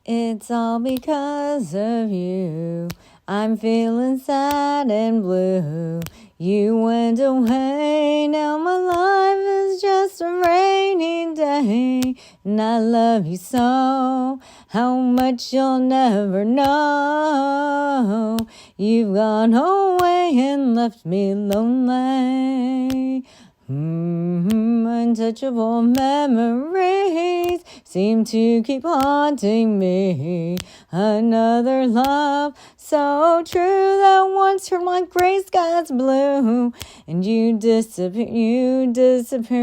It's all because of you. I'm feeling sad and blue. You went away, now my life is just a rainy day. And I love you so, how much you'll never know. You've gone away and left me lonely. Untouchable memories seem to keep haunting me. Another love so true that once turned my gray skies blue. And you disappeared,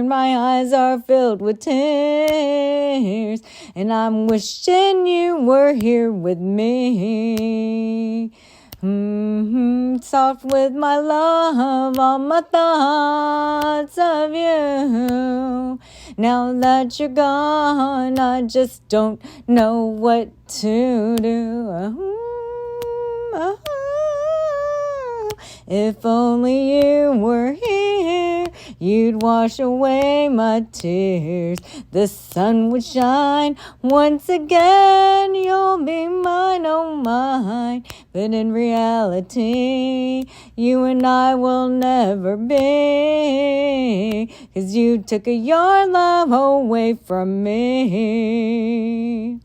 my eyes are filled with tears. And I'm wishing you were here with me. Soft with my love, all my thoughts of you. Now that you're gone, I just don't know what to do. If only you were here, you'd wash away my tears. The sun would shine once again. You'll be mine, oh mine. But in reality, you and I will never be. 'Cause you took your love away from me.